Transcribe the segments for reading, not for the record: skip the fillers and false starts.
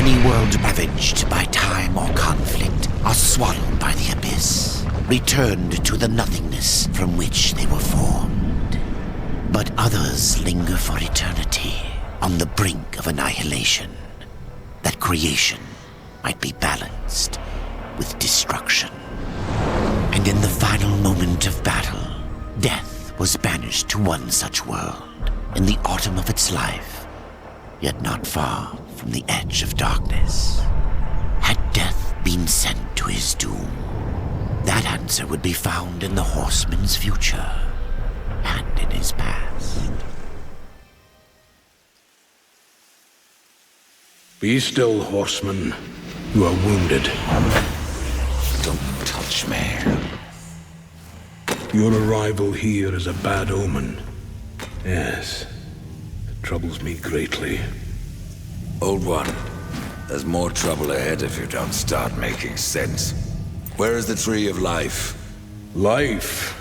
Many worlds ravaged by time or conflict are swallowed by the abyss, returned to the nothingness from which they were formed. But others linger for eternity on the brink of annihilation, that creation might be balanced with destruction. And in the final moment of battle, death was banished to one such world in the autumn of its life, yet not far from the edge of darkness. Had death been sent to his doom? That answer would be found in the horseman's future and in his past. Be still, horseman. You are wounded. Don't touch me. Your arrival here is a bad omen. Yes, it troubles me greatly. Old one, there's more trouble ahead if you don't start making sense. Where is the tree of life? Life?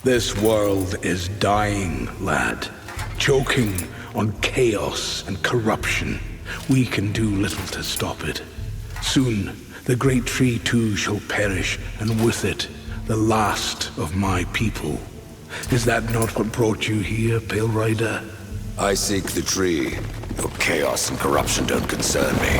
This world is dying, lad. Choking on chaos and corruption. We can do little to stop it. Soon, the great tree too shall perish, and with it, the last of my people. Is that not what brought you here, Pale Rider? I seek the tree. Your chaos and corruption don't concern me.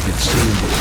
It seems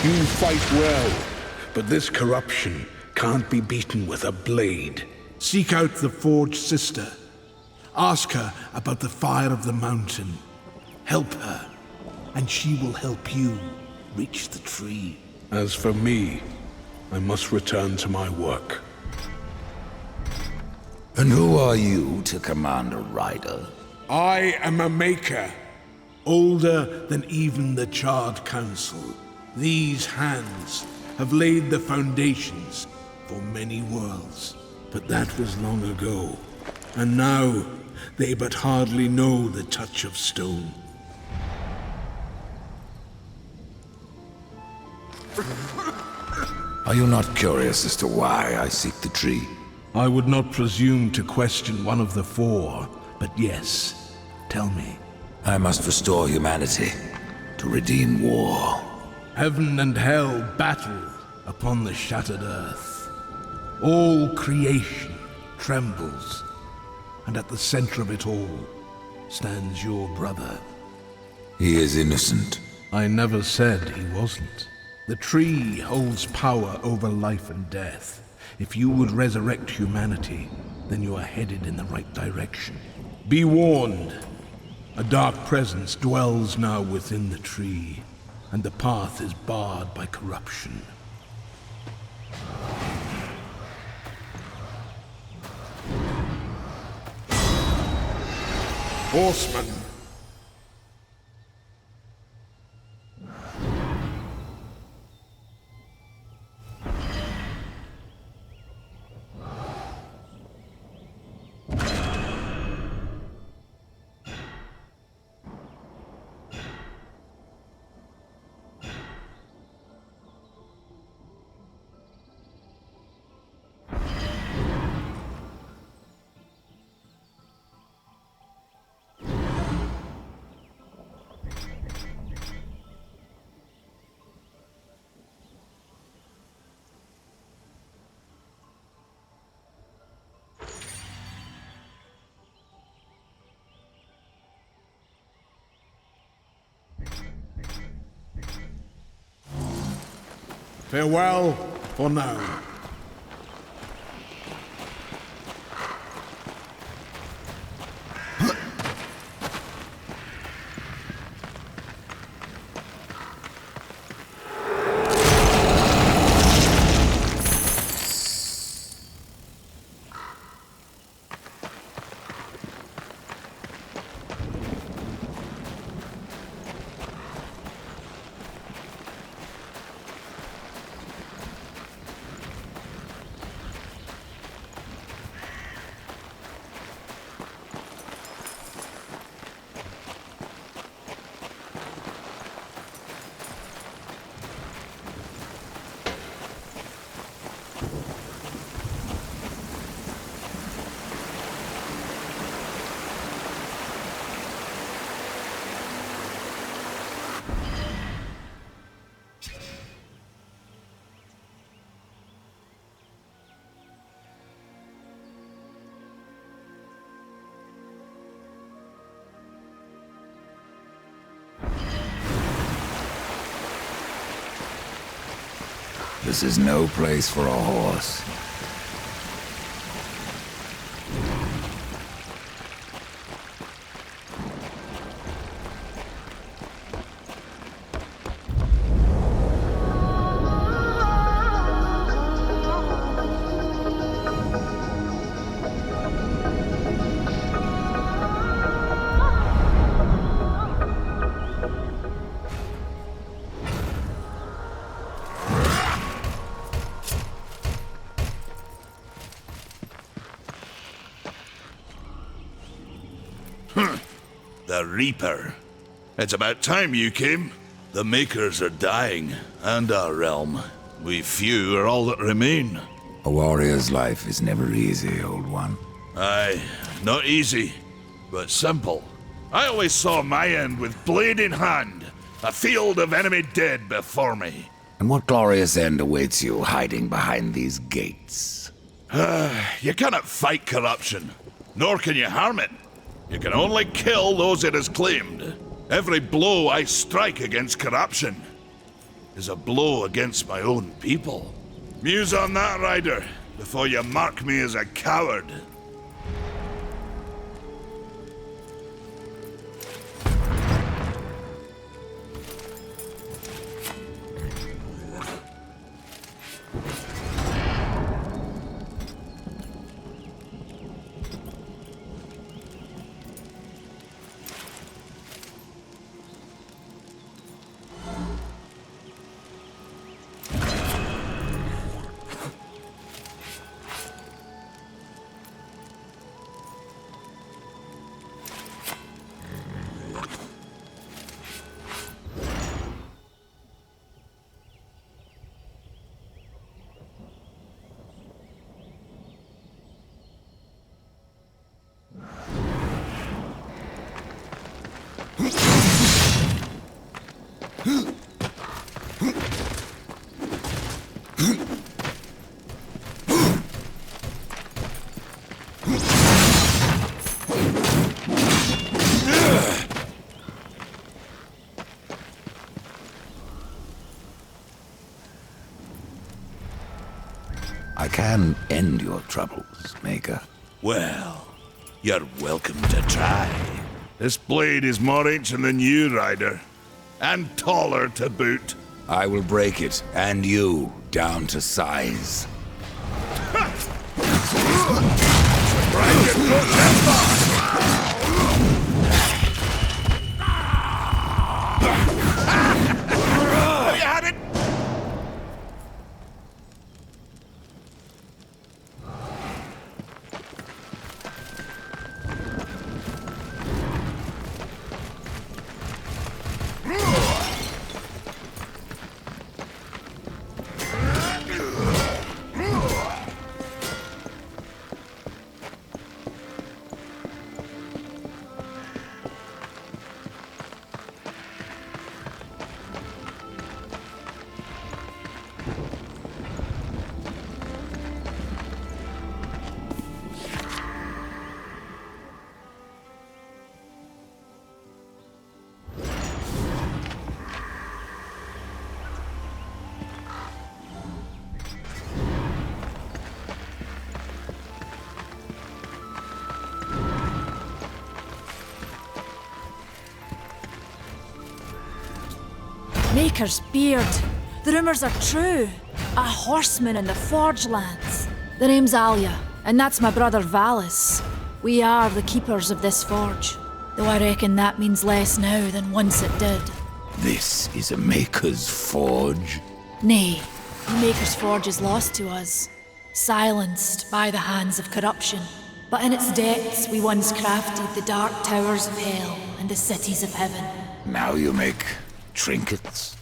You fight well, but this corruption can't be beaten with a blade. Seek out the Forge Sister. Ask her about the fire of the mountain. Help her, and she will help you reach the tree. As for me, I must return to my work. And who are you to command a rider? I am a maker. older than even the Charred Council. These hands have laid the foundations for many worlds. But that was long ago, and now they but hardly know the touch of stone. Are you not curious as to why I seek the tree? I would not presume to question one of the four, but yes, tell me. I must restore humanity, to redeem war. Heaven and hell battle upon the shattered earth. All creation trembles, and at the center of it all stands your brother. He is innocent. I never said he wasn't. The tree holds power over life and death. If you would resurrect humanity, then you are headed in the right direction. Be warned. A dark presence dwells now within the tree, and the path is barred by corruption. Horseman! Farewell for now. This is no place for a horse. The Reaper. It's about time you came. The Makers are dying, and our realm. We few are all that remain. A warrior's life is never easy, old one. Aye, not easy, but simple. I always saw my end with blade in hand, a field of enemy dead before me. And what glorious end awaits you hiding behind these gates? You cannot fight corruption, nor can you harm it. You can only kill those it has claimed. Every blow I strike against corruption is a blow against my own people. Muse on that, Ryder, before you mark me as a coward. can end your troubles, Maker. Well, you're welcome to try. This blade is more ancient than you, Ryder. And taller to boot. I will break it, and you, down to size. Have you had it? Maker's beard. The rumors are true. A horseman in the Forge lands. The name's Alia, and that's my brother Valis. We are the keepers of this forge, though I reckon that means less now than once it did. This is a Maker's forge? Nay, the Maker's forge is lost to us, silenced by the hands of corruption. But in its depths we once crafted the dark towers of hell and the cities of heaven. Now you make trinkets?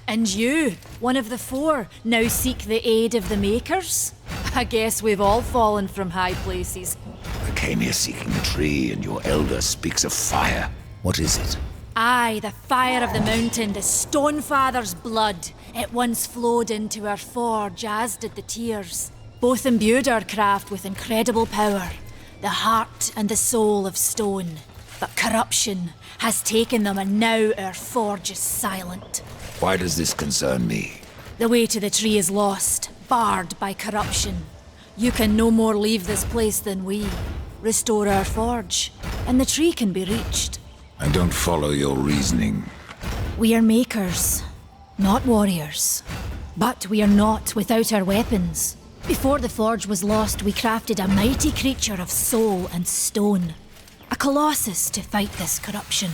And you, one of the four, now seek the aid of the Makers? I guess we've all fallen from high places. I came here seeking a tree, and your elder speaks of fire. What is it? Aye, the fire of the mountain, the Stonefather's blood. It once flowed into our forge, as did the tears. Both imbued our craft with incredible power, the heart and the soul of stone. But corruption has taken them, and now our forge is silent. Why does this concern me? The way to the tree is lost, barred by corruption. You can no more leave this place than we. Restore our forge, and the tree can be reached. I don't follow your reasoning. We are makers, not warriors. But we are not without our weapons. Before the forge was lost, we crafted a mighty creature of soul and stone. A colossus to fight this corruption.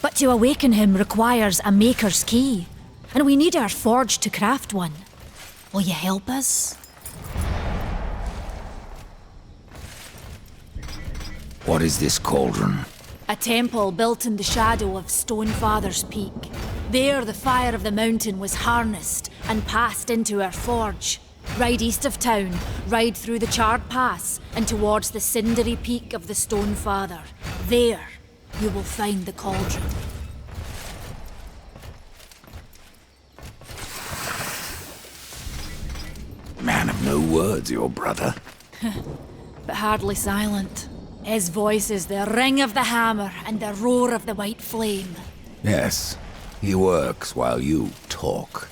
But to awaken him requires a maker's key. And we need our forge to craft one. Will you help us? What is this cauldron? A temple built in the shadow of Stonefather's Peak. There the fire of the mountain was harnessed and passed into our forge. Ride east of town, ride through the charred pass and towards the cindery peak of the Stonefather. There, you will find the cauldron. Man of no words, your brother. But hardly silent. His voice is the ring of the hammer and the roar of the white flame. Yes, he works while you talk.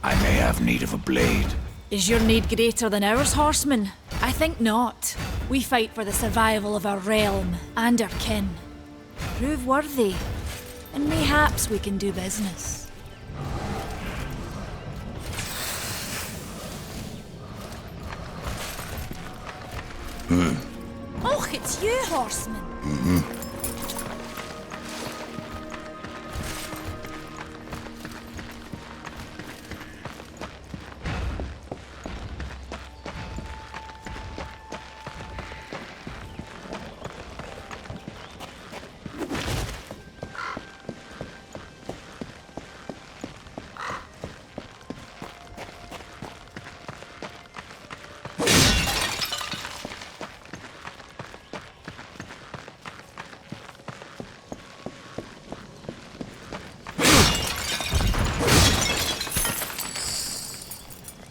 I may have need of a blade. Is your need greater than ours, horseman? I think not. We fight for the survival of our realm and our kin. Prove worthy, and mayhaps we can do business. Och, it's you, horseman.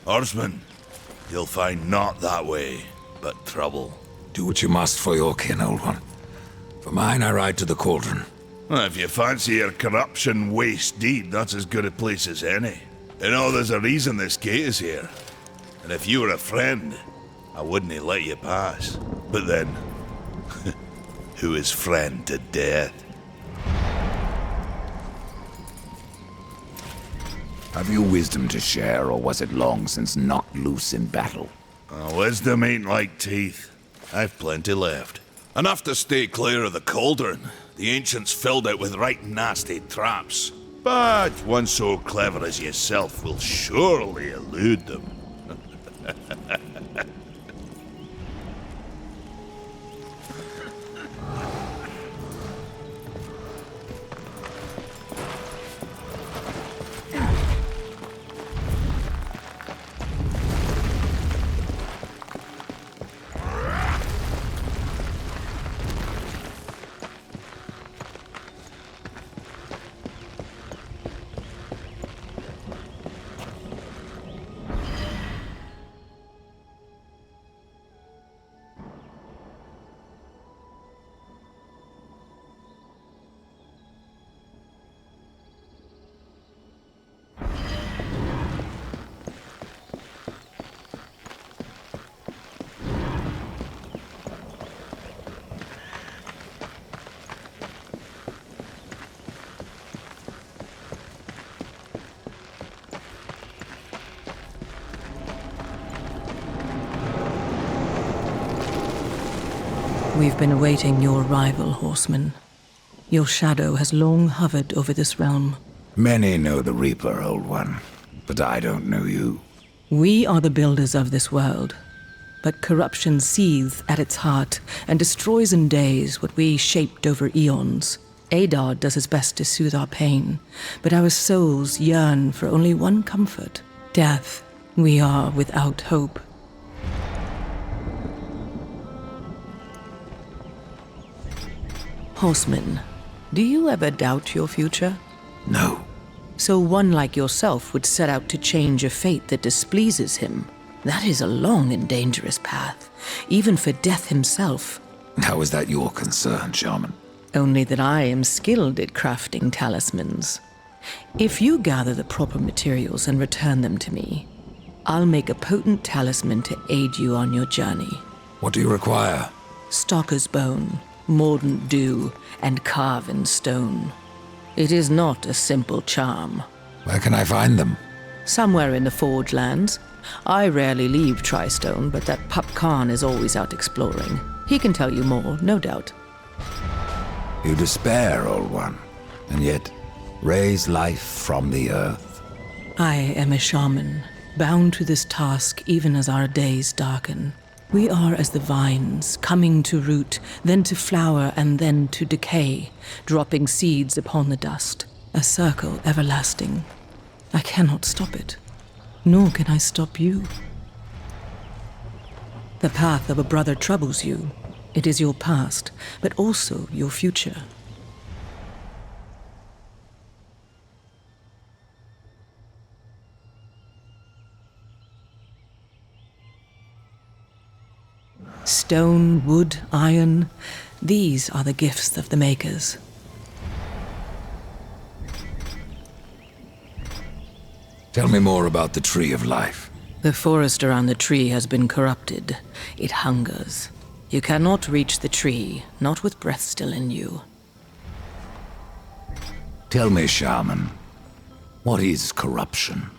Horseman, you'll find not that way, but trouble. Do what you must for your kin, old one. For mine, I ride to the cauldron. Well, if you fancy your corruption waste deed, that's as good a place as any. You know, there's a reason this gate is here. And if you were a friend, I wouldn't let you pass. But then, who is friend to death? Have you wisdom to share, or was it long since knocked loose in battle? Wisdom ain't like teeth. I've plenty left. Enough to stay clear of the cauldron. The ancients filled it with right nasty traps. But one so clever as yourself will surely elude them. We've been awaiting your arrival, horseman. Your shadow has long hovered over this realm. Many know the Reaper, Old One, but I don't know you. We are the builders of this world, but corruption seethes at its heart and destroys in days what we shaped over eons. Adar does his best to soothe our pain, but our souls yearn for only one comfort: death. We are without hope. Horseman, do you ever doubt your future? No. So one like yourself would set out to change a fate that displeases him. That is a long and dangerous path, even for death himself. How is that your concern, Shaman? Only that I am skilled at crafting talismans. If you gather the proper materials and return them to me, I'll make a potent talisman to aid you on your journey. What do you require? Stalker's bone, mordant dew, and carven stone. It is not a simple charm. Where can I find them? Somewhere in the Forge Lands. I rarely leave Tristone, but that pup Khan is always out exploring. He can tell you more, no doubt. You despair, Old One, and yet raise life from the earth. I am a shaman, bound to this task even as our days darken. We are as the vines, coming to root, then to flower, and then to decay, dropping seeds upon the dust, a circle everlasting. I cannot stop it, nor can I stop you. The path of a brother troubles you. It is your past, but also your future. Stone, wood, iron, these are the gifts of the makers. Tell me more about the Tree of Life. The forest around the tree has been corrupted. It hungers. You cannot reach the tree, not with breath still in you. Tell me, Shaman, what is corruption?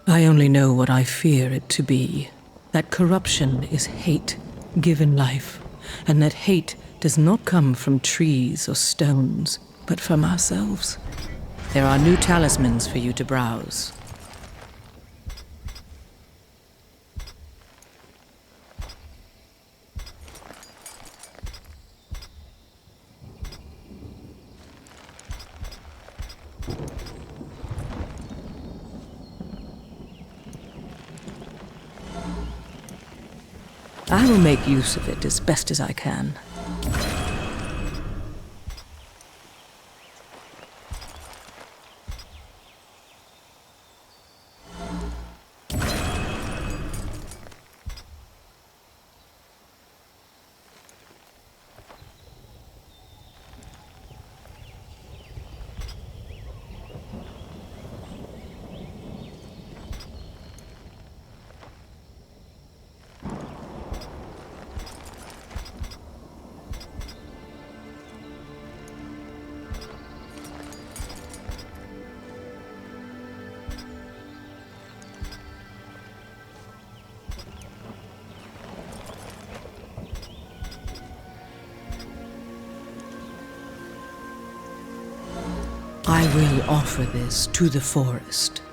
I only know what I fear it to be. That corruption is hate given life, and that hate does not come from trees or stones, but from ourselves. There are new talismans for you to browse. I will make use of it as best as I can. I will offer this to the forest.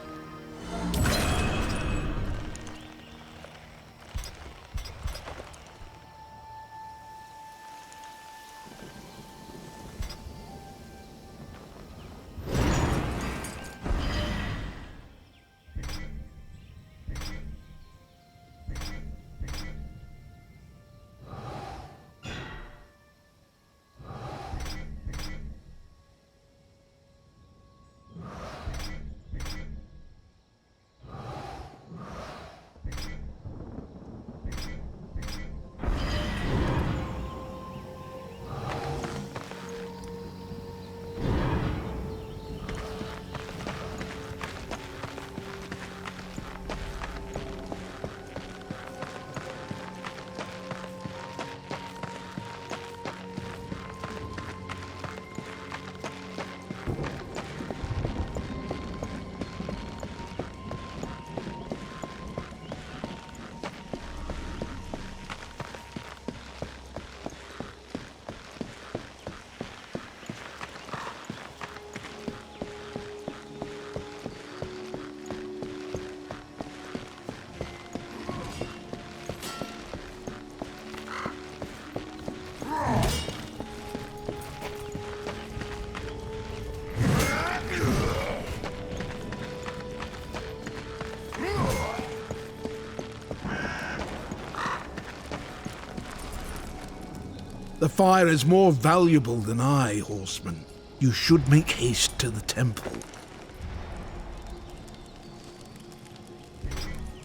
The fire is more valuable than I, horseman. You should make haste to the temple.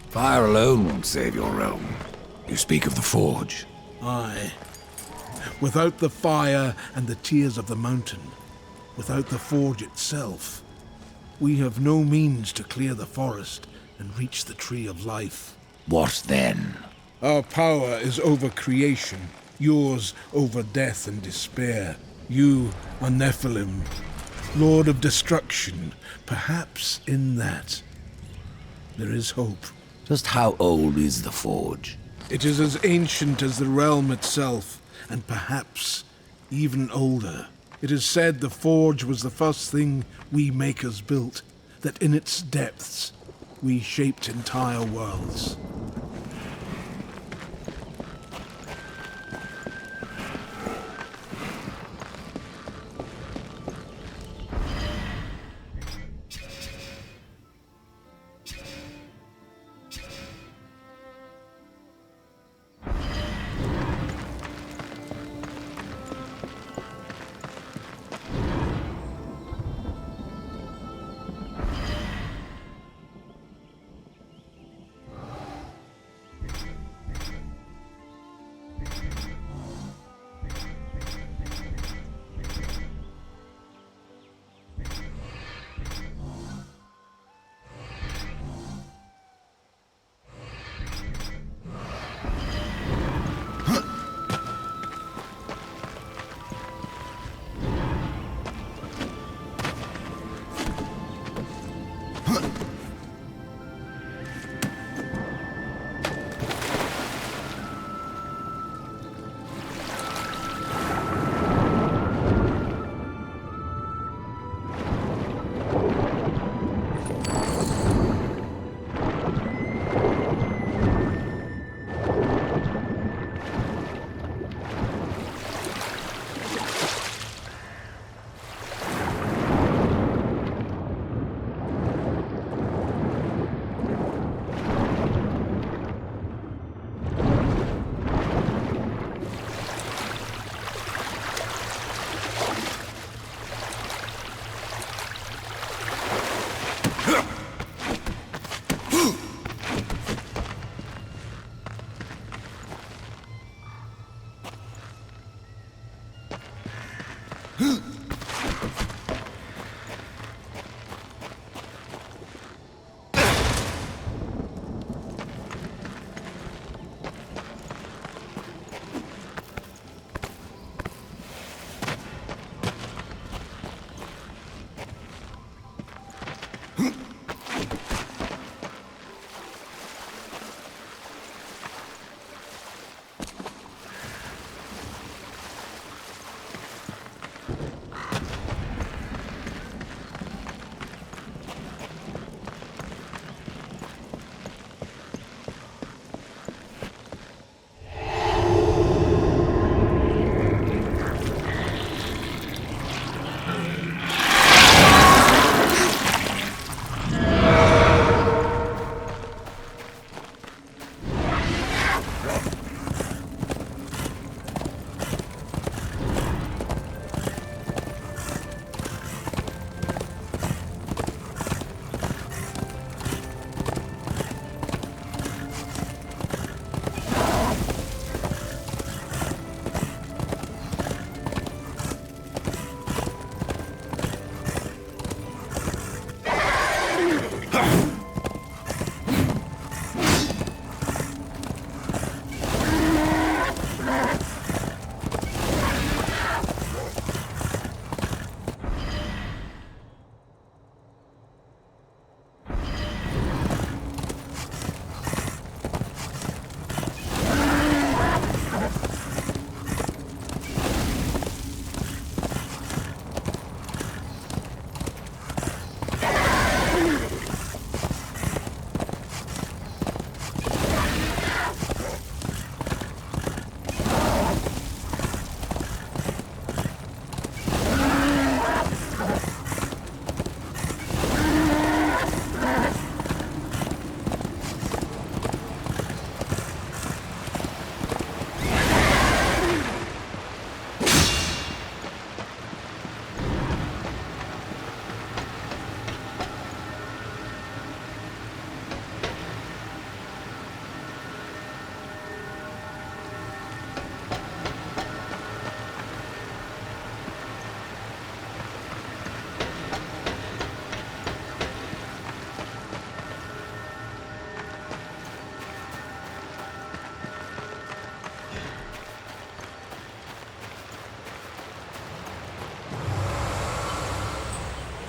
Fire alone won't save your realm. You speak of the forge. Aye. Without the fire and the tears of the mountain, without the forge itself, we have no means to clear the forest and reach the tree of life. What then? Our power is over creation, yours over death and despair. You are Nephilim, Lord of Destruction. Perhaps in that there is hope. Just how old is the forge? It is as ancient as the realm itself, and perhaps even older. It is said the forge was the first thing we makers built, that in its depths we shaped entire worlds.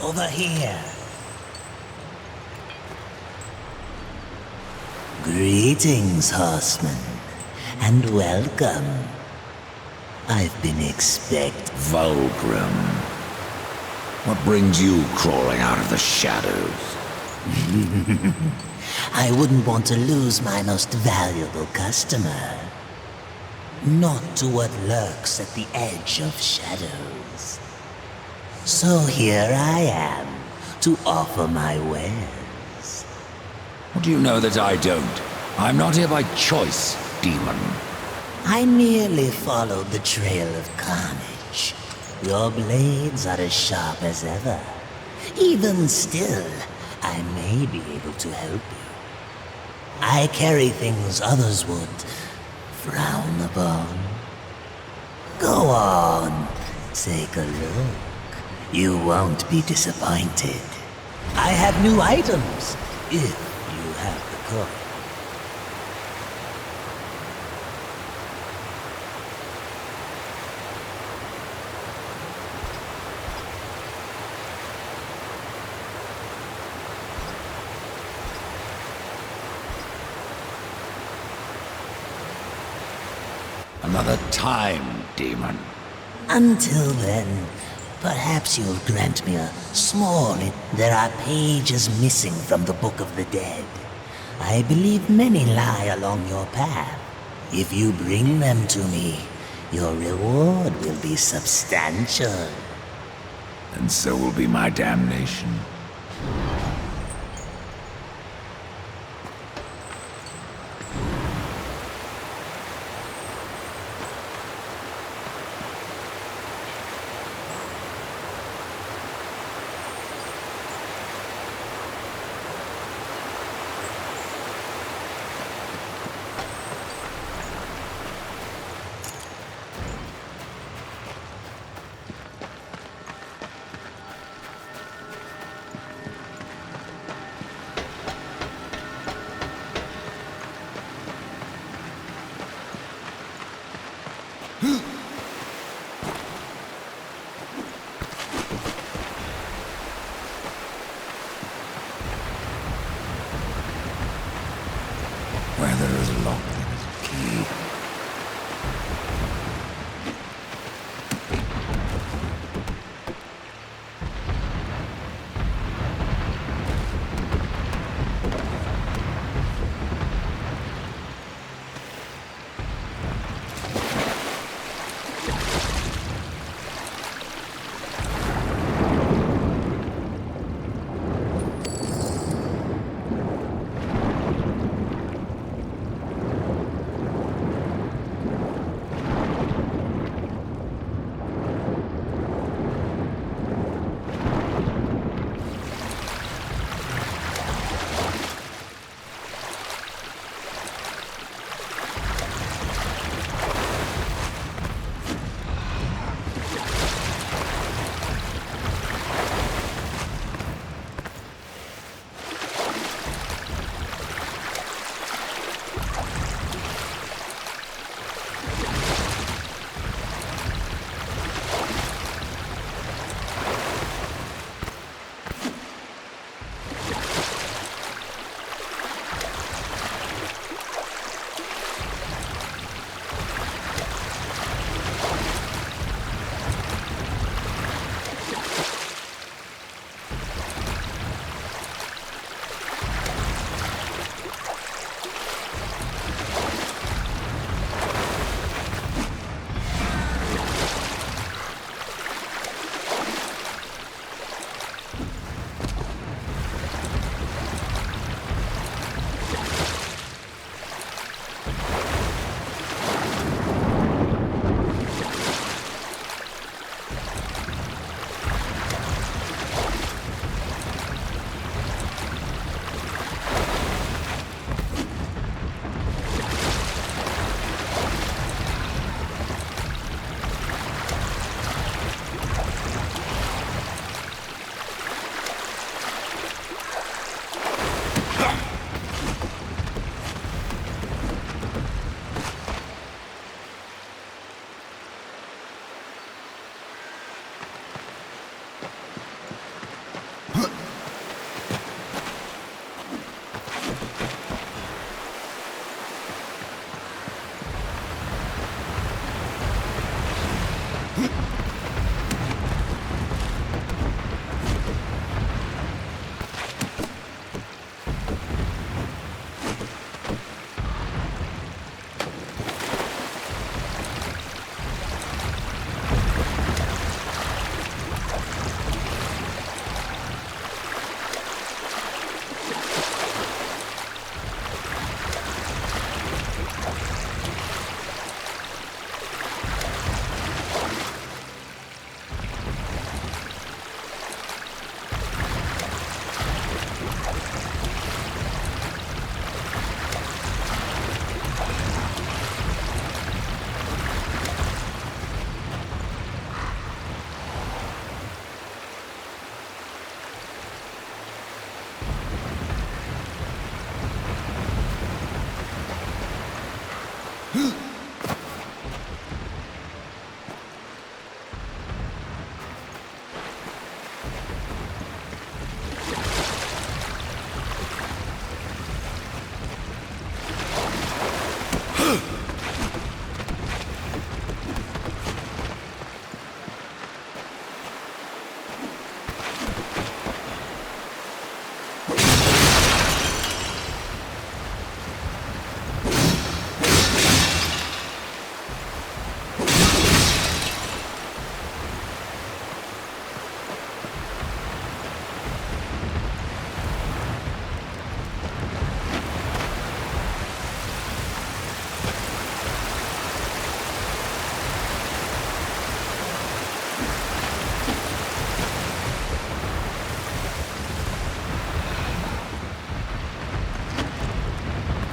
over here. Greetings, horseman, and welcome. I've been Vulgrim. What brings you crawling out of the shadows? I wouldn't want to lose my most valuable customer. Not to what lurks at the edge of shadows. So here I am, to offer my wares. What do you know that I don't? I'm not here by choice, demon. I merely followed the trail of carnage. Your blades are as sharp as ever. Even still, I may be able to help you. I carry things others would frown upon. Go on, take a look. You won't be disappointed. I have new items, if you have the coin. Another time, demon. Until then, perhaps you'll grant me a small... There are pages missing from the Book of the Dead. I believe many lie along your path. If you bring them to me, your reward will be substantial. And so will be my damnation.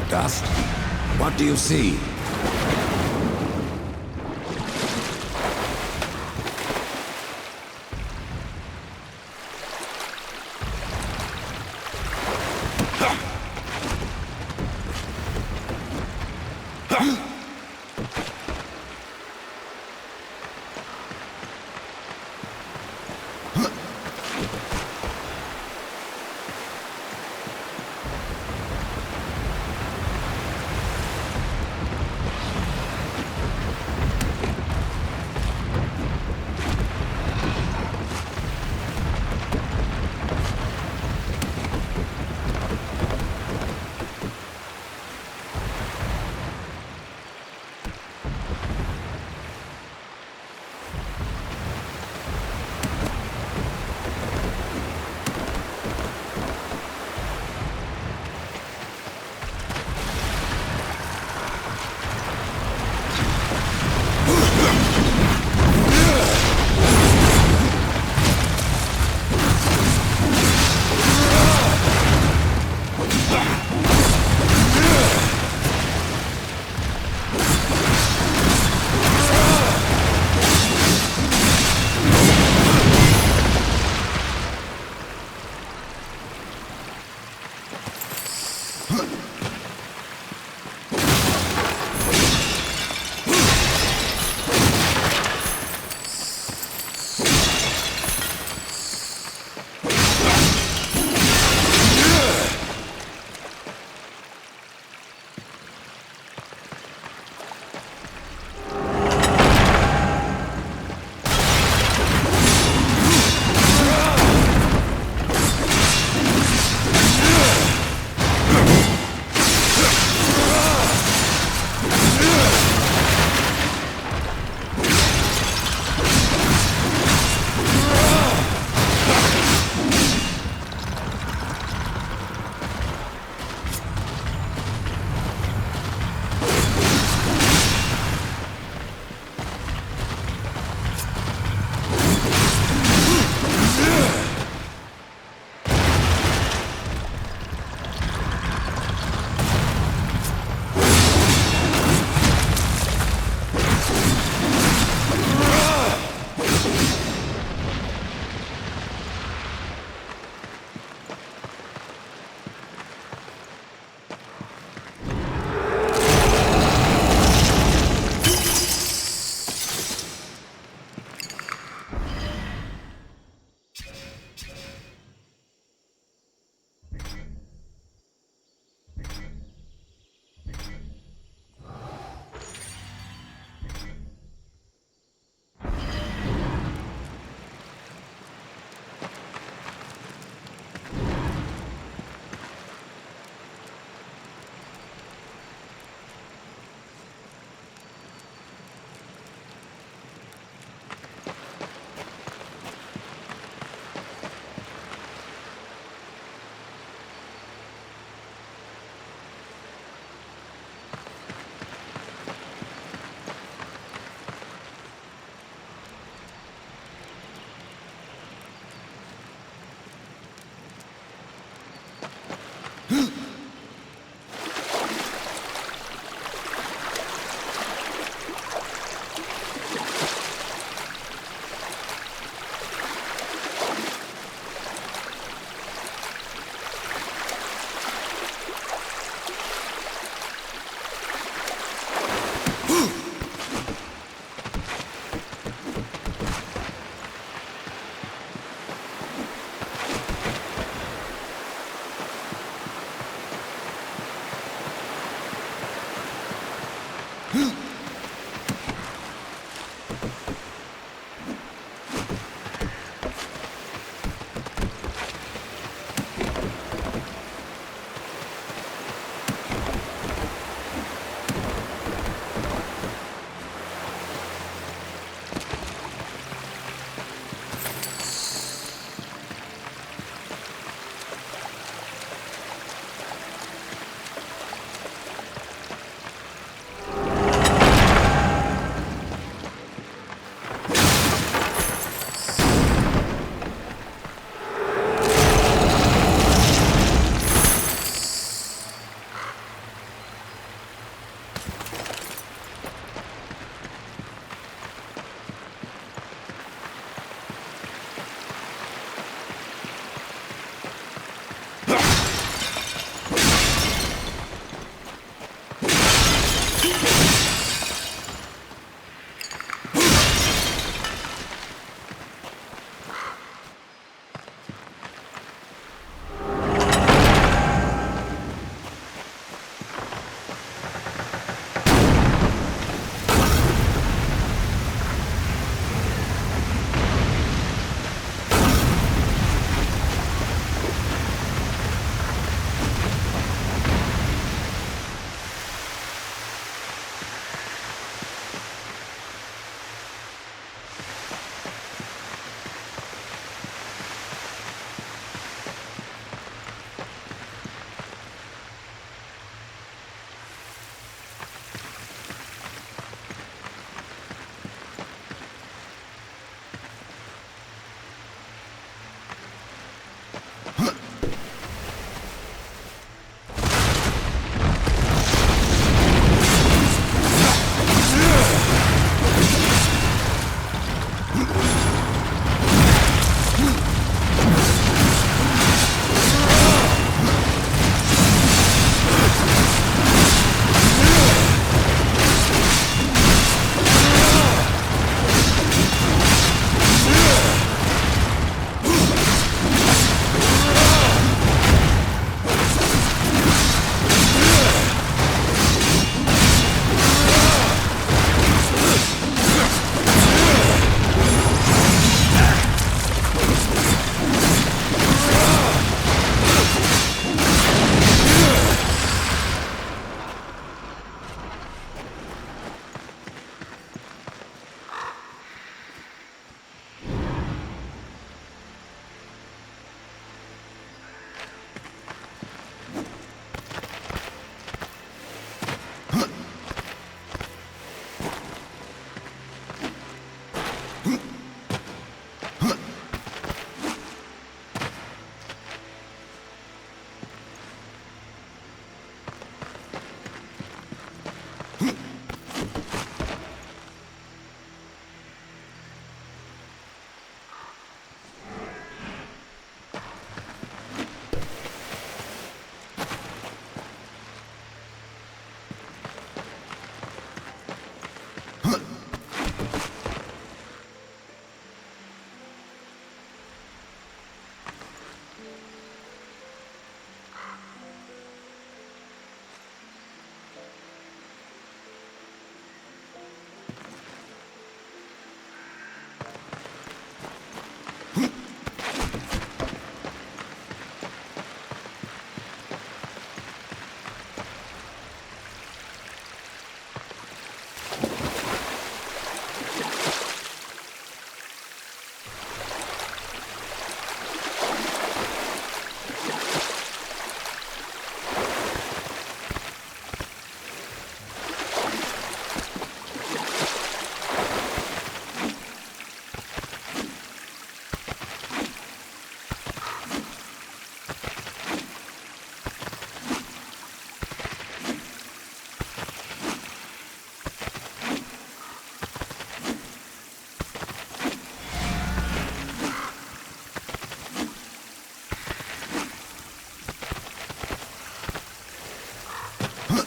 Dust? What do you see?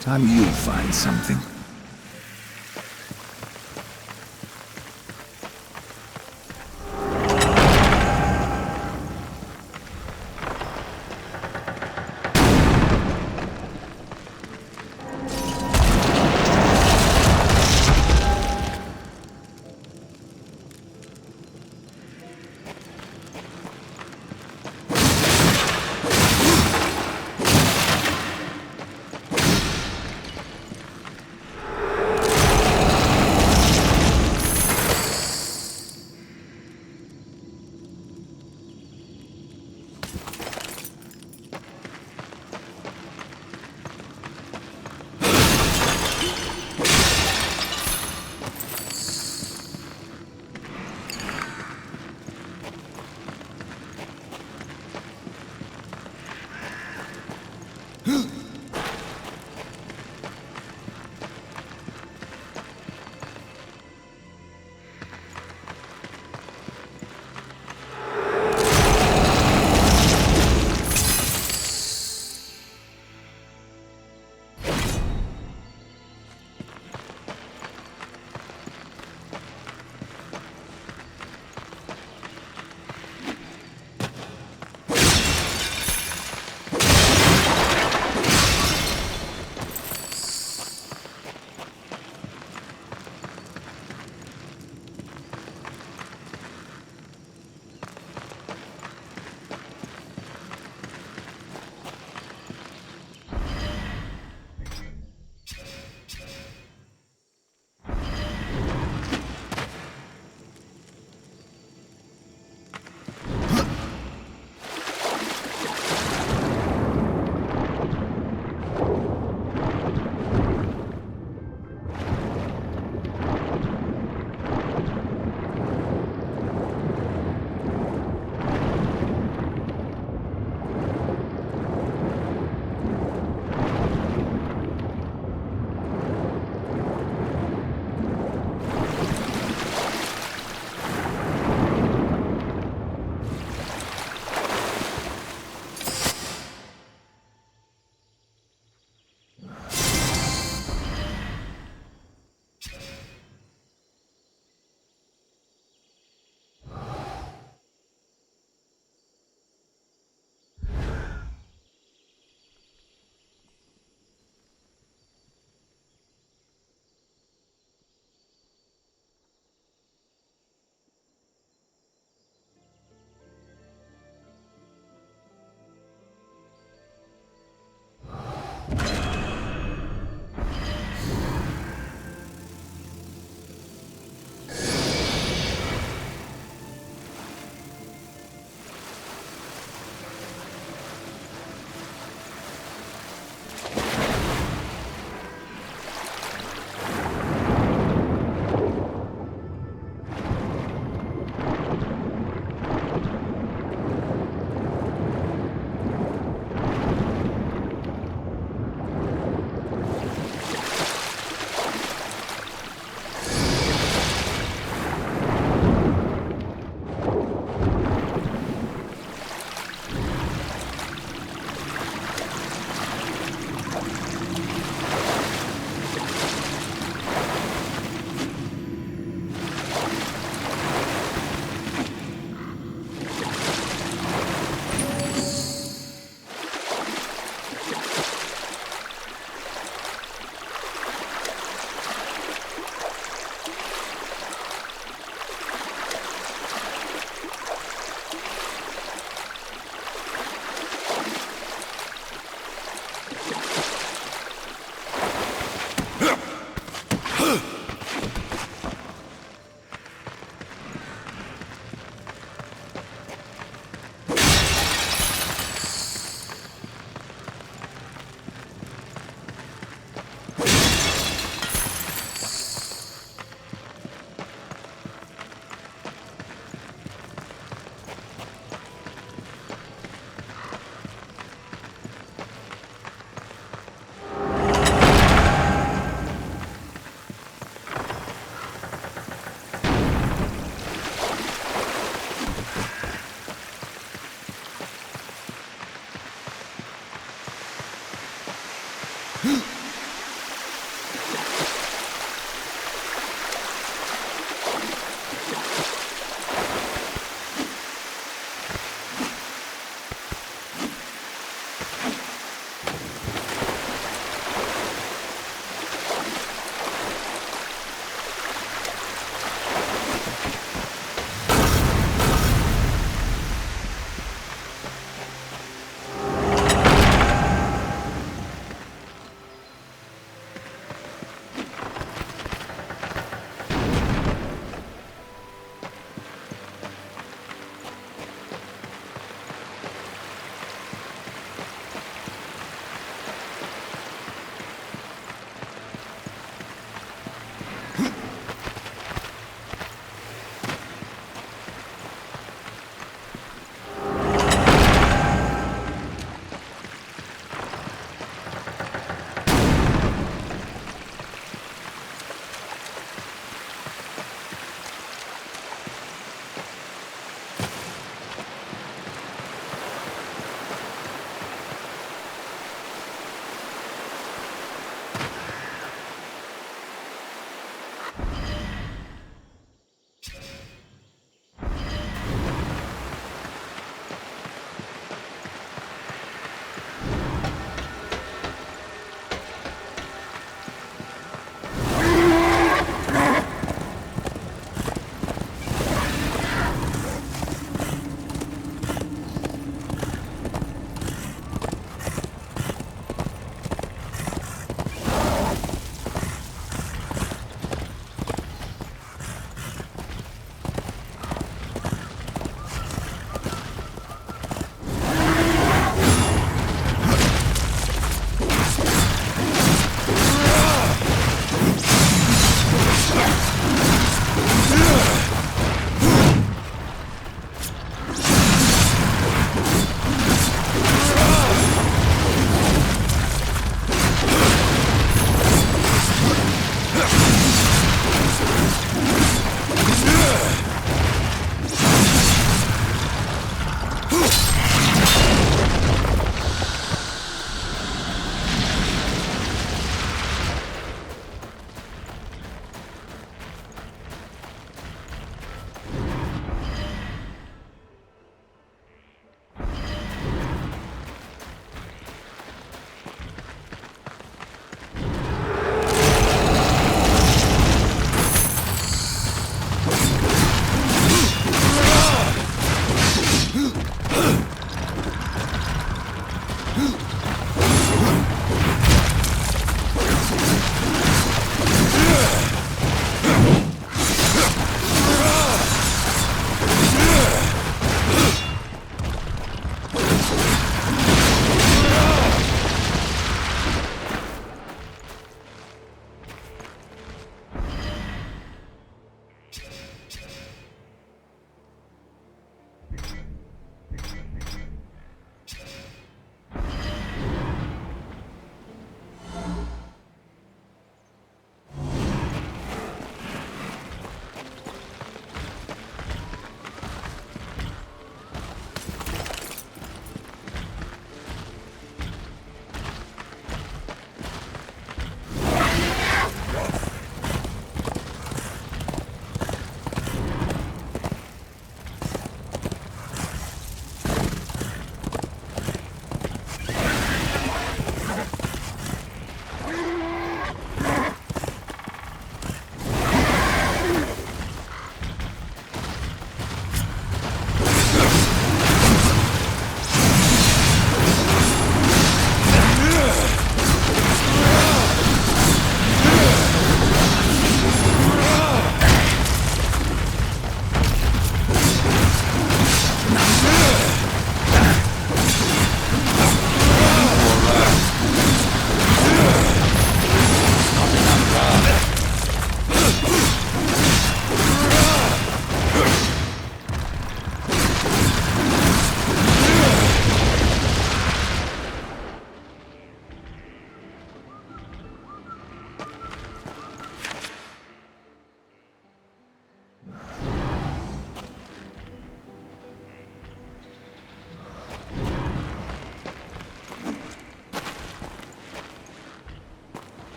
time you'll find something.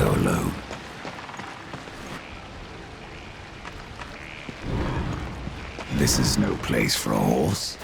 Go alone. This is no place for a horse.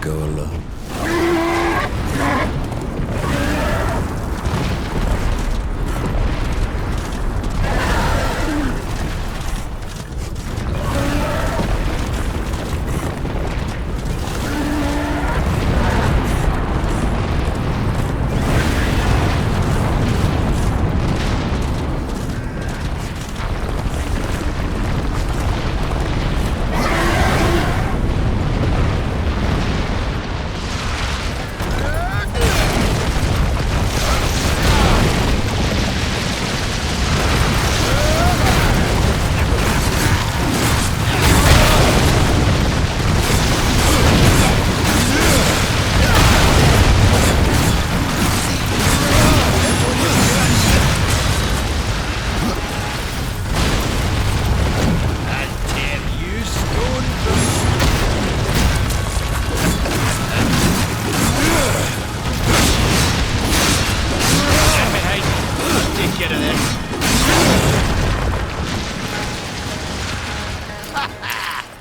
Go alone.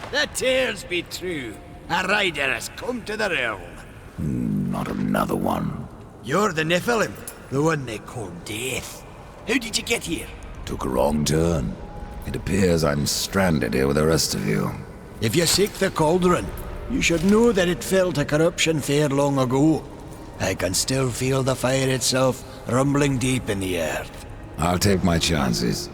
The tales be true. A rider has come to the realm. Not another one. You're the Nephilim, the one they call Death. How did you get here? Took a wrong turn. It appears I'm stranded here with the rest of you. If you seek the cauldron, you should know that it fell to corruption fair long ago. I can still feel the fire itself rumbling deep in the earth. I'll take my chances.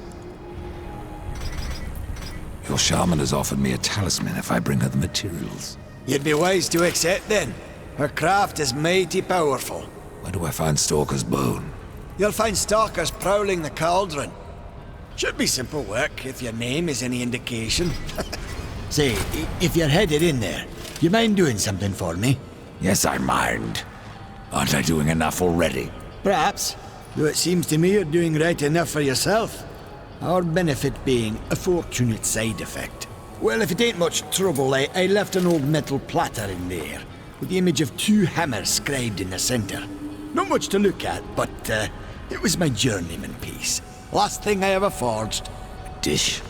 Your shaman has offered me a talisman if I bring her the materials. You'd be wise to accept then. Her craft is mighty powerful. Where do I find Stalker's bone? You'll find stalkers prowling the cauldron. Should be simple work if your name is any indication. Say, if you're headed in there, you mind doing something for me? Yes, I mind. Aren't I doing enough already? Perhaps, though it seems to me you're doing right enough for yourself. Our benefit being a fortunate side effect. Well, if it ain't much trouble, I left an old metal platter in there, with the image of 2 hammers scribed in the center. Not much to look at, but it was my journeyman piece. Last thing I ever forged. A dish?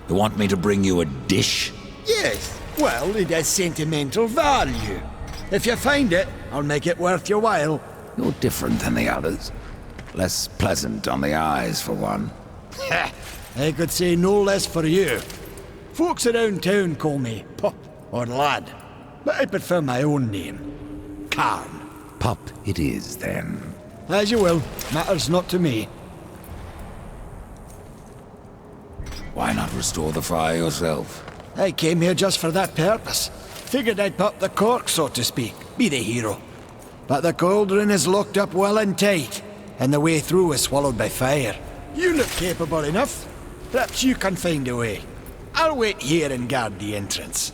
You want me to bring you a dish? Yes, well, it has sentimental value. If you find it, I'll make it worth your while. You're different than the others. Less pleasant on the eyes, for one. I could say no less for you. Folks around town call me Pup or Lad, but I prefer my own name. Cairn. Pup it is, then. As you will. Matters not to me. Why not restore the fire yourself? I came here just for that purpose. Figured I'd pop the cork, so to speak. Be the hero. But the cauldron is locked up well and tight, and the way through is swallowed by fire. You look capable enough. Perhaps you can find a way. I'll wait here and guard the entrance.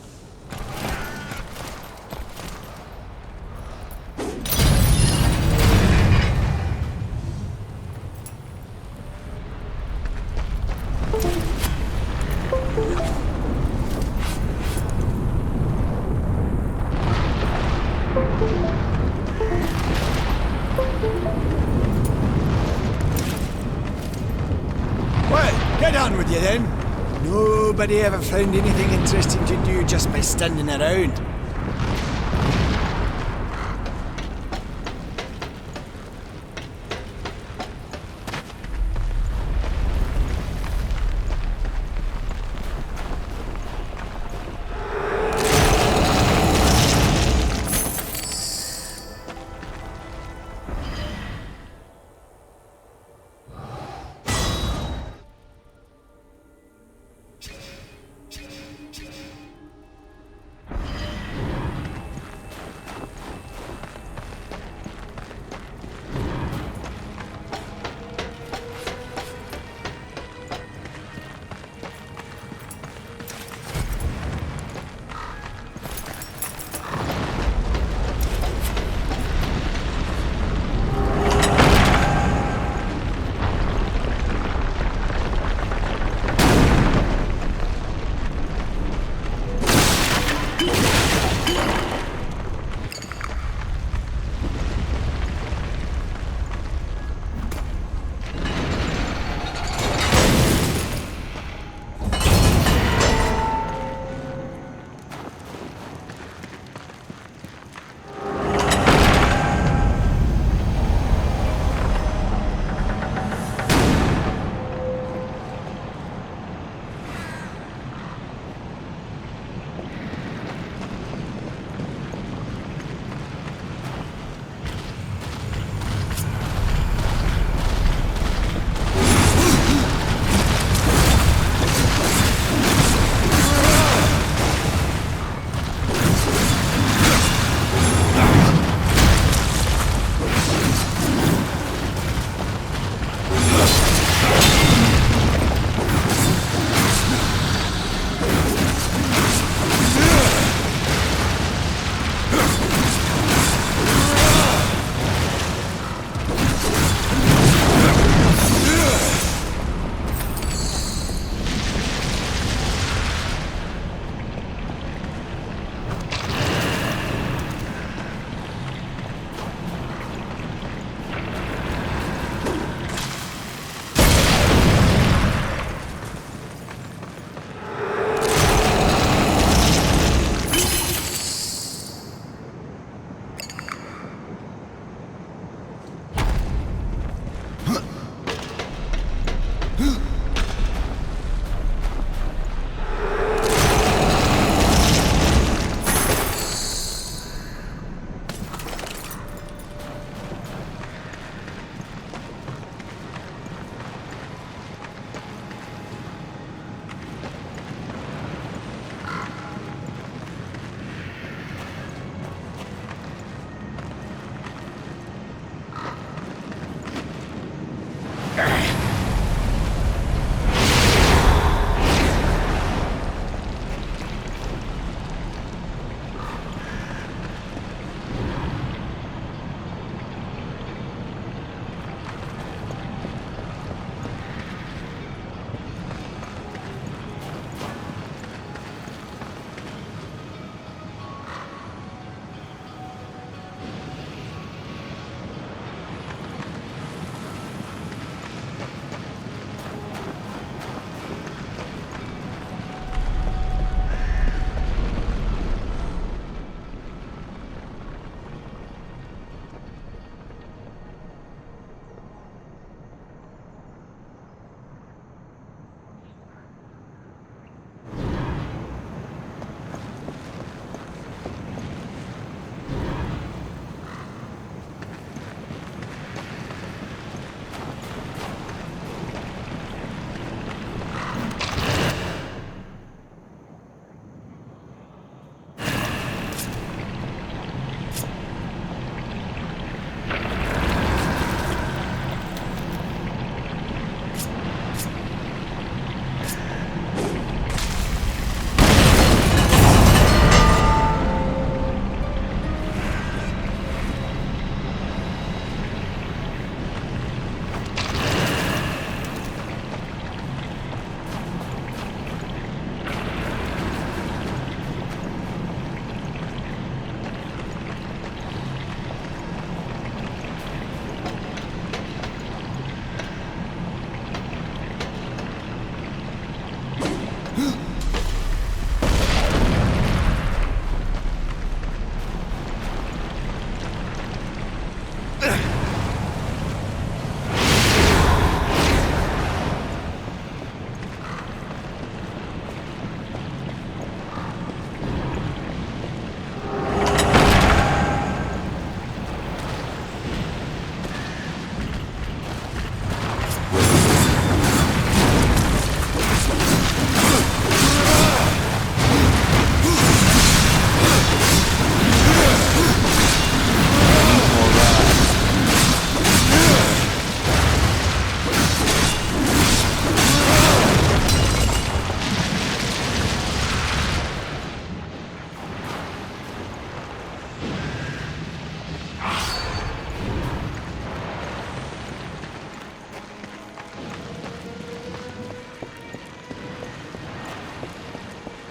Well, get on with you then. Nobody ever found anything interesting to do just by standing around.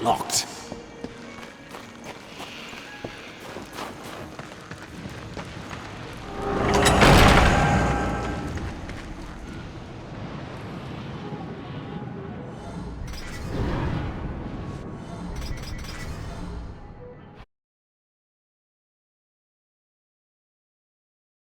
locked.